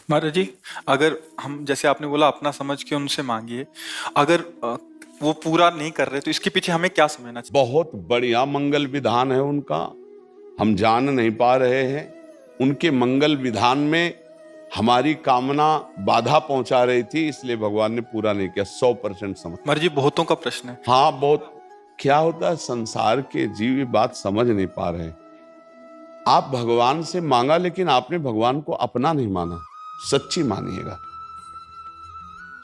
महाराज जी, अगर हम जैसे आपने बोला अपना समझ के उनसे मांगिए, अगर वो पूरा नहीं कर रहे तो इसके पीछे हमें क्या समझना चाहिए? बहुत बढ़िया मंगल विधान है उनका, हम जान नहीं पा रहे हैं। उनके मंगल विधान में हमारी कामना बाधा पहुंचा रही थी, इसलिए भगवान ने पूरा नहीं किया। 100% समझ। महाराज जी, बहुतों का प्रश्न है। हाँ, बहुत। क्या होता है, संसार के जीव ये बात समझ नहीं पा रहे। आप भगवान से मांगा, लेकिन आपने भगवान को अपना नहीं माना। सच्ची मानिएगा,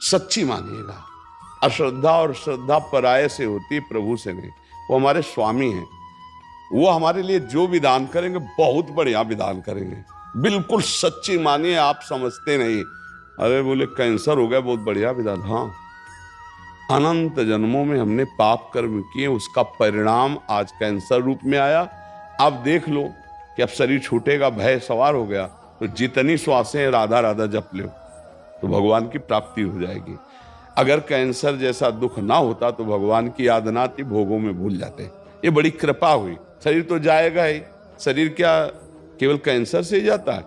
सच्ची मानिएगा। अश्रद्धा और श्रद्धा पराये से होती है, प्रभु से नहीं। वो हमारे स्वामी हैं, वो हमारे लिए जो विधान करेंगे बहुत बढ़िया विधान करेंगे। बिल्कुल सच्ची मानिए, आप समझते नहीं। अरे बोले कैंसर हो गया, बहुत बढ़िया विधान। हाँ, अनंत जन्मों में हमने पाप कर्म किए, उसका परिणाम आज कैंसर रूप में आया। आप देख लो कि अब शरीर छूटेगा, भय सवार हो गया, तो जितनी श्वासें राधा राधा जप लो तो भगवान की प्राप्ति हो जाएगी। अगर कैंसर जैसा दुख ना होता तो भगवान की याद ना आती, भोगों में भूल जाते। ये बड़ी कृपा हुई। शरीर तो जाएगा ही, शरीर क्या केवल कैंसर से ही जाता है?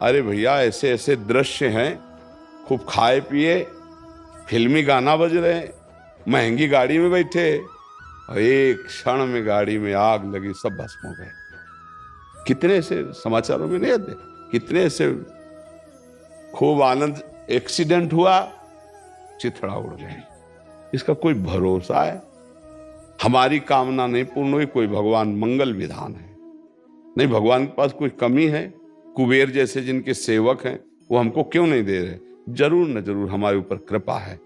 अरे भैया, ऐसे ऐसे दृश्य हैं, खूब खाए पिए, फिल्मी गाना बज रहे, महंगी गाड़ी में बैठे, और एक क्षण में गाड़ी में आग लगी, सब भस्म हो गए। कितने ऐसे समाचारों में नहीं आते? कितने ऐसे खूब आनंद, एक्सीडेंट हुआ, चिथड़ा उड़ गए। इसका कोई भरोसा है? हमारी कामना नहीं पूर्ण हुई, कोई भगवान मंगल विधान है नहीं। भगवान के पास कोई कमी है? कुबेर जैसे जिनके सेवक हैं, वो हमको क्यों नहीं दे रहे? जरूर न जरूर हमारे ऊपर कृपा है।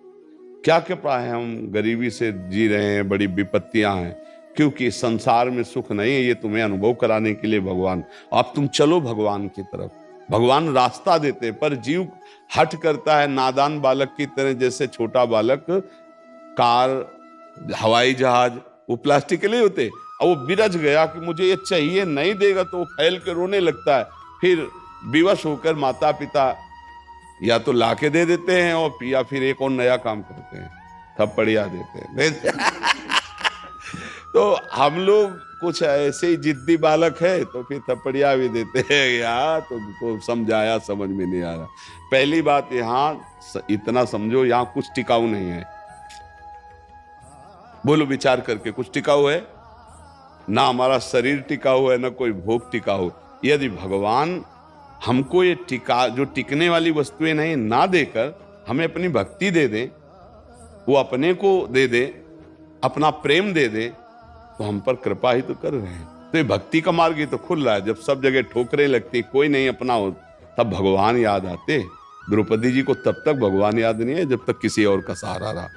क्या कृपा है? हम गरीबी से जी रहे हैं, बड़ी विपत्तियां हैं, क्योंकि संसार में सुख नहीं है। ये तुम्हें अनुभव कराने के लिए भगवान, अब तुम चलो भगवान की तरफ। भगवान रास्ता देते, पर जीव हट करता है नादान बालक की तरह। जैसे छोटा बालक कार, हवाई जहाज, वो प्लास्टिक के लिए होते, और वो बिरज गया कि मुझे ये चाहिए, नहीं देगा तो वो फैल के रोने लगता है। फिर विवश होकर माता पिता या तो लाके दे देते हैं, और या फिर एक और नया काम करते हैं, थप्पड़िया देते हैं। तो हम लोग कुछ ऐसे ही जिद्दी बालक है, तो फिर थप्पड़िया भी देते हैं। यार तुमको समझाया, समझ में नहीं आ रहा। पहली बात, यहाँ इतना समझो, यहाँ कुछ टिकाऊ नहीं है। बोलो विचार करके, कुछ टिकाऊ है? ना हमारा शरीर टिकाऊ है, ना कोई भोग टिकाऊ। यदि भगवान हमको ये जो टिकने वाली वस्तुएं नहीं ना देकर हमें अपनी भक्ति दे दे, वो अपने को दे दे, अपना प्रेम दे दे, तो हम पर कृपा ही तो कर रहे हैं। तो ये भक्ति का मार्ग ही तो खुल रहा है। जब सब जगह ठोकरें लगती, कोई नहीं अपना हो, तब भगवान याद आते। द्रौपदी जी को तब तक भगवान याद नहीं है जब तक किसी और का सहारा रहा।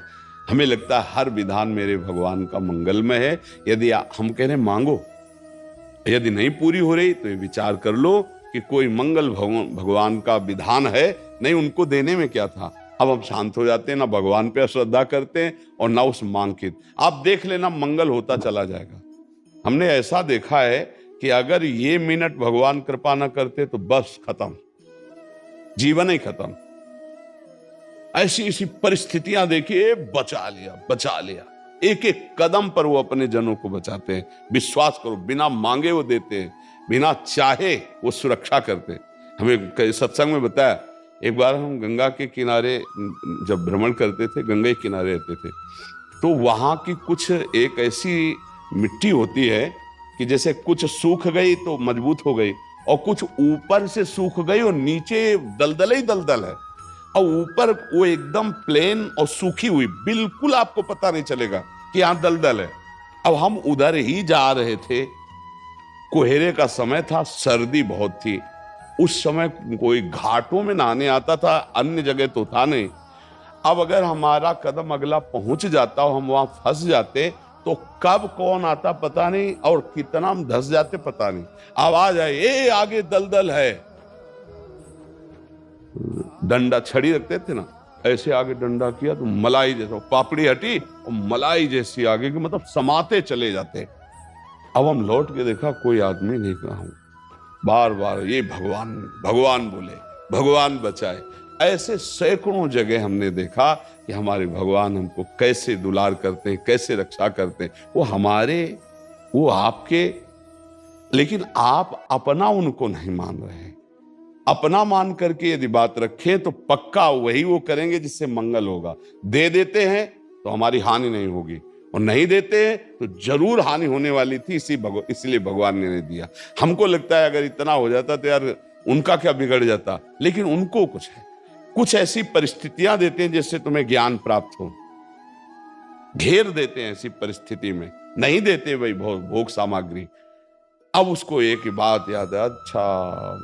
हमें लगता है हर विधान मेरे भगवान का मंगलमय है। यदि हम कह रहे हैं मांगो, यदि नहीं पूरी हो रही तो ये विचार कर लो कि कोई मंगल भगवान का विधान है नहीं। उनको देने में क्या था? अब हम शांत हो जाते हैं, ना भगवान पे श्रद्धा करते हैं और ना उस मांग की। आप देख लेना, मंगल होता चला जाएगा। हमने ऐसा देखा है कि अगर ये मिनट भगवान कृपा ना करते तो बस खत्म, जीवन ही खत्म। ऐसी ऐसी परिस्थितियां देखिए, बचा लिया, बचा लिया। एक एक कदम पर वो अपने जनों को बचाते हैं। विश्वास करो, बिना मांगे वो देते हैं, बिना चाहे वो सुरक्षा करते हैं। हमें सत्संग में बताया, एक बार हम गंगा के किनारे जब भ्रमण करते थे, गंगा के किनारे रहते थे, तो वहां की कुछ एक ऐसी मिट्टी होती है कि जैसे कुछ सूख गई तो मजबूत हो गई, और कुछ ऊपर से सूख गई और नीचे दलदल ही दलदल है, और ऊपर वो एकदम प्लेन और सूखी हुई, बिल्कुल आपको पता नहीं चलेगा कि यहां दलदल है। अब हम उधर ही जा रहे थे, कोहरे का समय था, सर्दी बहुत थी। उस समय कोई घाटों में नहाने आता था, अन्य जगह तो था नहीं। अब अगर हमारा कदम अगला पहुंच जाता और हम वहां फंस जाते, तो कब कौन आता पता नहीं, और कितना हम धंस जाते पता नहीं। आवाज आई, ए आगे दलदल है। डंडा, छड़ी रखते थे ना, ऐसे आगे डंडा किया तो मलाई जैसा पापड़ी हटी, और मलाई जैसी आगे की, मतलब समाते चले जाते। अब हम लौट के देखा, कोई आदमी नहीं कहा। बार बार ये भगवान भगवान बोले, भगवान बचाए। ऐसे सैकड़ों जगह हमने देखा कि हमारे भगवान हमको कैसे दुलार करते हैं, कैसे रक्षा करते हैं। वो हमारे, वो आपके, लेकिन आप अपना उनको नहीं मान रहे हैं। अपना मान करके यदि बात रखें तो पक्का वही वो करेंगे जिससे मंगल होगा। दे देते हैं तो हमारी हानि नहीं होगी, और नहीं देते हैं तो जरूर हानि होने वाली थी, इसलिए भगवान ने नहीं दिया। हमको लगता है अगर इतना हो जाता तो यार उनका क्या बिगड़ जाता, लेकिन उनको कुछ है, कुछ ऐसी परिस्थितियां देते हैं जिससे तुम्हें ज्ञान प्राप्त हो, घेर देते हैं ऐसी परिस्थिति में, नहीं देते भाई भोग सामग्री। अब उसको एक ही बात याद है, अच्छा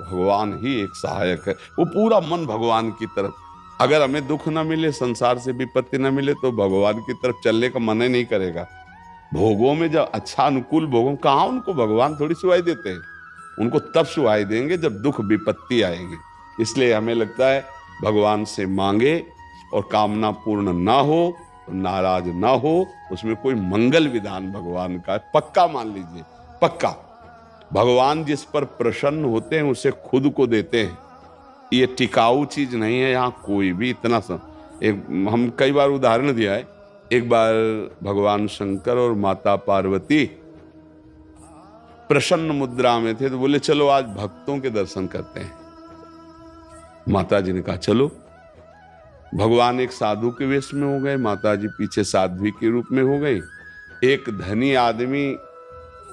भगवान ही एक सहायक है, वो पूरा मन भगवान की तरफ। अगर हमें दुख ना मिले, संसार से विपत्ति ना मिले, तो भगवान की तरफ चलने का मन ही नहीं करेगा। भोगों में जब अच्छा अनुकूल भोगों, कहाँ उनको भगवान थोड़ी सुहाई देते हैं, उनको तब सुहाई देंगे जब दुख विपत्ति आएंगे। इसलिए हमें लगता है भगवान से मांगे और कामना पूर्ण ना हो तो नाराज ना हो, उसमें कोई मंगल विधान भगवान का है, पक्का मान लीजिए, पक्का। भगवान जिस पर प्रसन्न होते हैं उसे खुद को देते हैं, ये टिकाऊ चीज नहीं है यहाँ कोई भी। इतना एक हम कई बार उदाहरण दिया है, एक बार भगवान शंकर और माता पार्वती प्रसन्न मुद्रा में थे, तो बोले चलो आज भक्तों के दर्शन करते हैं। माता जी ने कहा चलो। भगवान एक साधु के वेश में हो गए, माता जी पीछे साध्वी के रूप में हो गई। एक धनी आदमी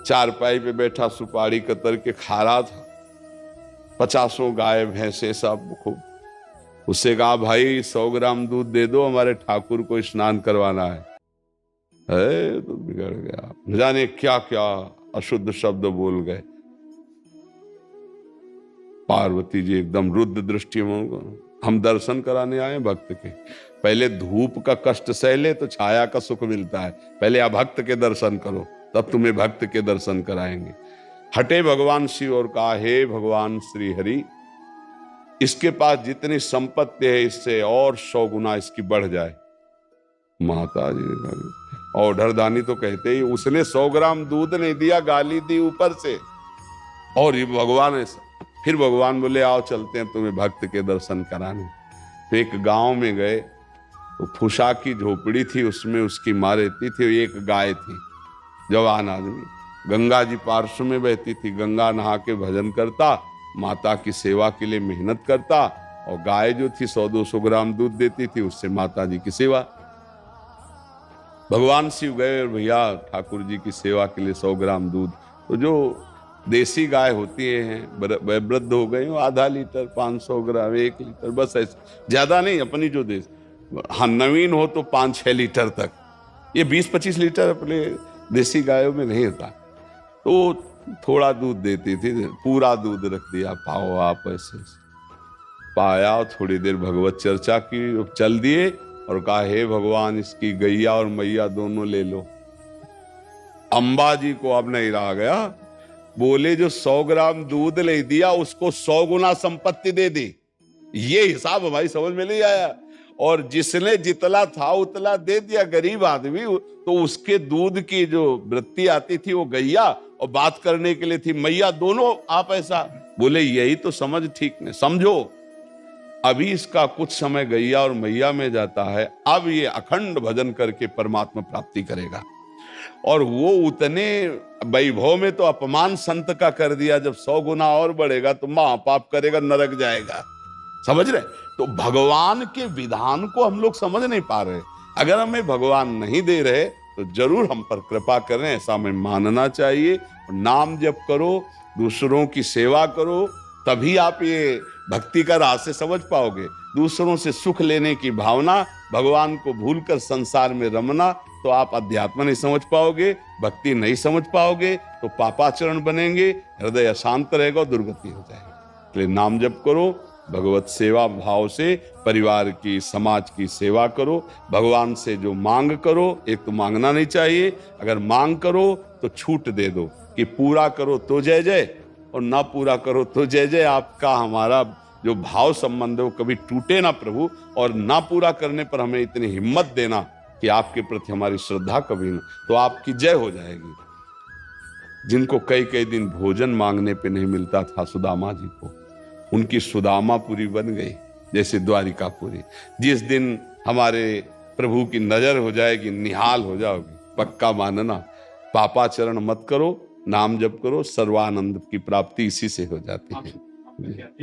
चारपाई पे बैठा सुपारी कतर के खा रहा था, 50 गाय भैंसे सब खूब। उससे कहा भाई 100 ग्राम दूध दे दो, हमारे ठाकुर को स्नान करवाना है। तो बिगड़ गया, न जाने क्या क्या अशुद्ध शब्द बोल गए। पार्वती जी एकदम रुद्र दृष्टि में, हम दर्शन कराने आए भक्त के, पहले धूप का कष्ट सह ले तो छाया का सुख मिलता है, पहले आप भक्त के दर्शन करो तब तुम्हें भक्त के दर्शन कराएंगे। हटे भगवान शिव और कहा हे भगवान श्री हरि, इसके पास जितनी संपत्ति है इससे और 100 गुना इसकी बढ़ जाए। माता जी ने कहा, और ढरदानी तो कहते ही उसने 100 ग्राम दूध नहीं दिया, गाली दी ऊपर से। और ये भगवान ऐसा, फिर भगवान बोले आओ चलते हैं तुम्हें भक्त के दर्शन कराने। तो एक गांव में गए, तो फुसा की झोपड़ी थी, उसमें उसकी माँ रहती थी, एक गाय थी, जवान आदमी। गंगा जी पार्श्व में बहती थी, गंगा नहा के भजन करता, माता की सेवा के लिए मेहनत करता, और गाय जो थी 100-200 ग्राम दूध देती थी, उससे माता जी की सेवा। भगवान शिव गए और भैया ठाकुर जी की सेवा के लिए 100 ग्राम दूध। तो जो देसी गाय होती हैं, वृद्ध हो गई, आधा लीटर, 500 ग्राम, 1 लीटर, बस ऐसे, ज्यादा नहीं। अपनी जो हाँ नवीन हो तो 5-6 लीटर तक, ये 20-25 लीटर अपने देसी गायों में नहीं होता। तो थोड़ा दूध देती थी, पूरा दूध रख दिया, पाओ आप ऐसे। पाया और थोड़ी देर भगवत चर्चा की, चल दिए और कहा हे भगवान इसकी गैया और मैया दोनों ले लो। अंबा जी को अब नहीं रहा गया, बोले जो 100 ग्राम दूध ले दिया उसको 100 गुना संपत्ति दे दी। ये हिसाब हमारी समझ में नहीं आया। और जिसने जितला था उतला दे दिया गरीब आदमी, तो उसके दूध की जो वृत्ति आती थी वो गैया, और बात करने के लिए थी मैया, दोनों आप ऐसा बोले। यही तो समझ ठीक नहीं, समझो अभी इसका कुछ समय गैया और मैया में जाता है, अब ये अखंड भजन करके परमात्मा प्राप्ति करेगा। और वो उतने वैभव में तो अपमान संत का कर दिया, जब 100 गुना और बढ़ेगा तो महापाप करेगा, नरक जाएगा। समझ रहे? तो भगवान के विधान को हम लोग समझ नहीं पा रहे। अगर हमें भगवान नहीं दे रहे तो जरूर हम पर कृपा करें, ऐसा हमें मानना चाहिए। नाम जप करो, दूसरों की सेवा करो, तभी आप ये भक्ति का रास्ते समझ पाओगे। दूसरों से सुख लेने की भावना, भगवान को भूलकर संसार में रमना, तो आप अध्यात्म नहीं समझ पाओगे, भक्ति नहीं समझ पाओगे, तो पापाचरण बनेंगे, हृदय अशांत रहेगा, दुर्गति हो जाएगी। इसलिए नाम जप करो, भगवत सेवा भाव से परिवार की, समाज की सेवा करो। भगवान से जो मांग करो, एक तो मांगना नहीं चाहिए, अगर मांग करो तो छूट दे दो कि पूरा करो तो जय जय, और ना पूरा करो तो जय जय। आपका हमारा जो भाव संबंध है वो कभी टूटे ना प्रभु, और ना पूरा करने पर हमें इतनी हिम्मत देना कि आपके प्रति हमारी श्रद्धा कभी ना, तो आपकी जय हो जाएगी। जिनको कई कई दिन भोजन मांगने पे नहीं मिलता था सुदामा जी को, उनकी सुदामापुरी बन गई जैसे द्वारिकापुरी। जिस दिन हमारे प्रभु की नजर हो जाएगी, निहाल हो जाओगी, पक्का मानना, पापाचरण मत करो, नाम जप करो, सर्वानंद की प्राप्ति इसी से हो जाती है।